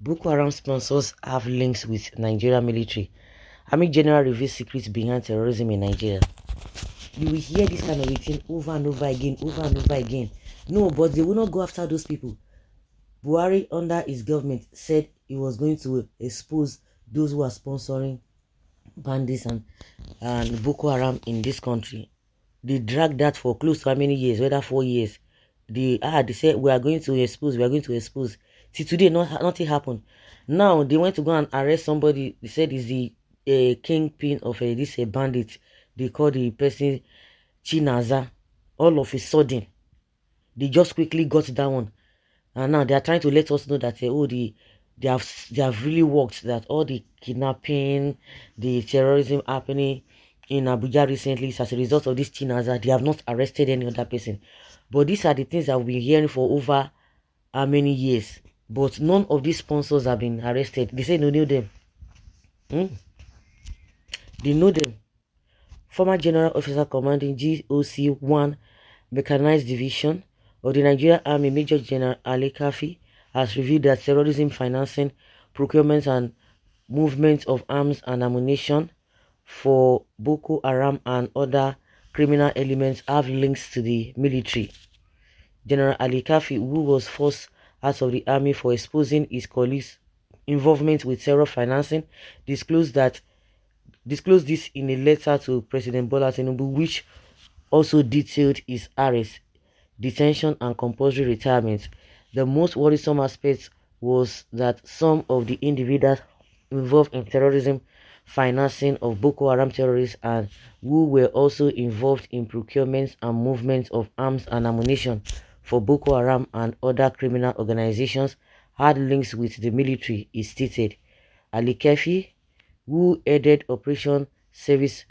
Boko Haram sponsors have links with Nigeria military. Army general reveals secrets behind terrorism in Nigeria. You will hear this kind of thing over and over again, over and over again. No, but they will not go after those people. Buhari, under his government, said he was going to expose those who are sponsoring bandits and Boko Haram in this country. They dragged that for close to how many years, whether 4 years. They said we are going to expose, we are going to expose. Till today, nothing happened. Now they went to go and arrest somebody. They said is the kingpin of this bandit. They call the person Chinaza. All of a sudden, they just quickly got that one, and now they are trying to let us know that they have really worked, that all the kidnapping, the terrorism happening in Abuja recently is as a result of this Chinaza. They have not arrested any other person. But these are the things that we've been hearing for over how many years. But none of these sponsors have been arrested. They say they know them. They know them. Former General Officer Commanding GOC 1 Mechanized Division of the Nigerian Army, Major General Ali Kafi, has revealed that terrorism financing, procurement and movement of arms and ammunition for Boko Haram and other criminal elements have links to the military. General Ali Kafi, who was forced out of the army for exposing his colleagues' involvement with terror financing, disclosed this in a letter to President Bola Tinubu, which also detailed his arrest, detention and compulsory retirement. The most worrisome aspect was that some of the individuals involved in terrorism financing of Boko Haram terrorists and who were also involved in procurement and movement of arms and ammunition for Boko Haram and other criminal organizations had links with the military, he stated. Ali Kefi, who headed Operation Service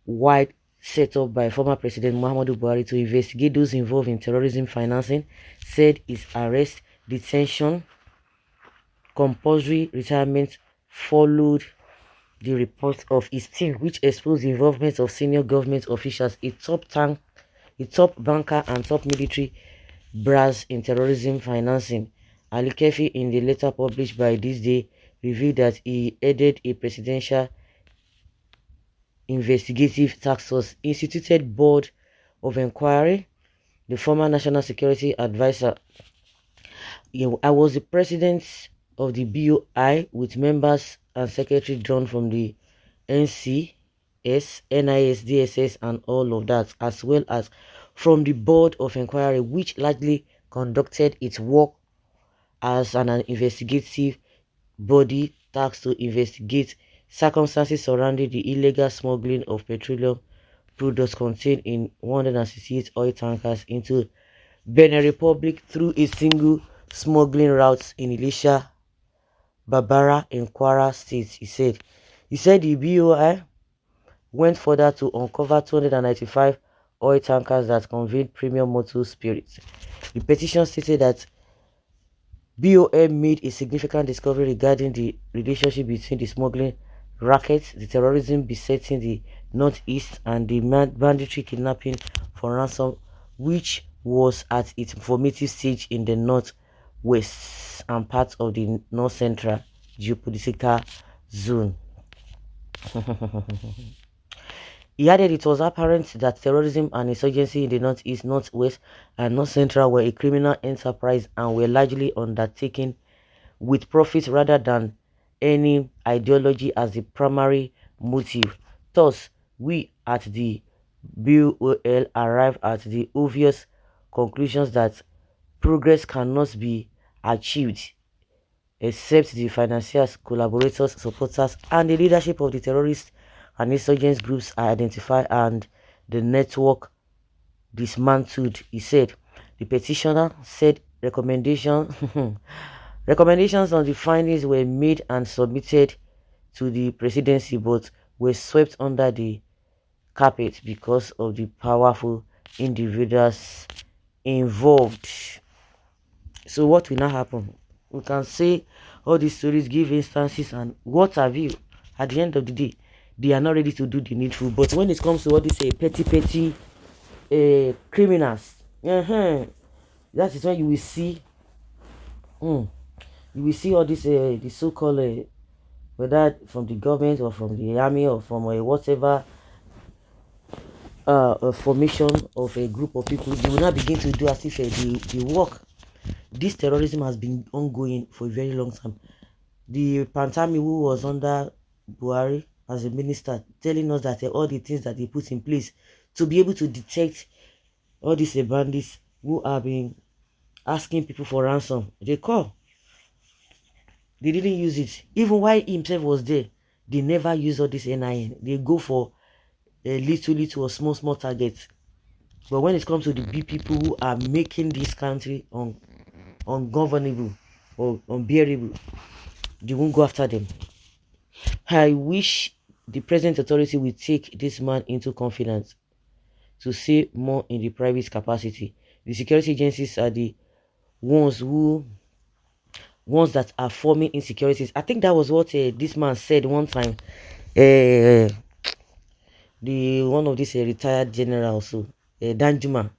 wide set up by former President Muhammadu Buhari to investigate those involved in terrorism financing, said his arrest, detention, compulsory retirement followed the report of his team, which exposed the involvement of senior government officials, a top banker and top military brass in terrorism financing. Ali Kefi, in the letter published by This Day, revealed that he headed a presidential investigative task force, instituted board of inquiry, the former national security advisor. I was the president of the BOI with members and secretary drawn from the NCS, NIS, DSS and all of that, as well as from the board of inquiry, which largely conducted its work as an investigative body tasked to investigate circumstances surrounding the illegal smuggling of petroleum products contained in 168 oil tankers into Benin Republic through a single smuggling route in Ilesha, Babara in Kwara State, he said. He said the BOI went further to uncover 295 oil tankers that conveyed premium motor spirits. The petition stated that BOM made a significant discovery regarding the relationship between the smuggling rackets, the terrorism besetting the northeast, and the banditry kidnapping for ransom, which was at its formative stage in the northwest and parts of the north central geopolitical zone. He added it was apparent that terrorism and insurgency in the northeast, northwest, and north central were a criminal enterprise and were largely undertaken with profit rather than any ideology as the primary motive. Thus, we at the BOL arrive at the obvious conclusions that progress cannot be achieved except the financiers, collaborators, supporters, and the leadership of the terrorists and insurgents groups are identified and the network dismantled, he said. The petitioner said recommendations on the findings were made and submitted to the presidency but were swept under the carpet because of the powerful individuals involved. So what will now happen? We can say all these stories, give instances, and what have you. At the end of the day, they are not ready to do the needful. But when it comes to what they say, petty criminals, that is when you will see you will see all this the so-called whether from the government or from the army or from whatever a formation of a group of people, they will now begin to do as if the work. This terrorism has been ongoing for a very long time. The Pantami who was under Buhari as a minister telling us that all the things that they put in place to be able to detect all these bandits who are being asking people for ransom, they call. They didn't use it. Even while he himself was there, they never use all this NIN. They go for a little or small targets. But when it comes to the big people who are making this country ungovernable or unbearable, they won't go after them. I wish the present authority will take this man into confidence to say more in the private capacity. The security agencies are the ones that are forming insecurities. I think that was what this man said one time. Uh, the one of these retired generals, so Danjuma.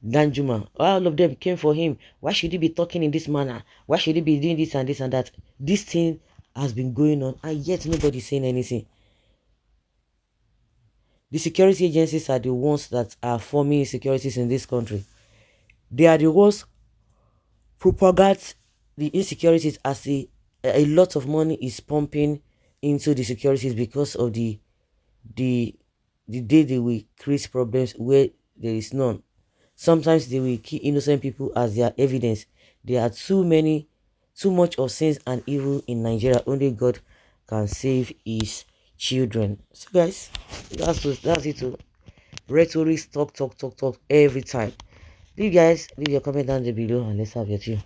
Danjuma, all of them came for him. Why should he be talking in this manner? Why should he be doing this and this and that? This thing has been going on and yet nobody's saying anything. The security agencies are the ones that are forming insecurities in this country. They are the ones propagate the insecurities as a lot of money is pumping into the securities because of the the day they will create problems where there is none. Sometimes they will kill innocent people as their evidence. There are too much of sins and evil in Nigeria. Only God can save his children. So guys, that's it. Rhetoric talk every time. Leave your comment down there below and let's have your tea.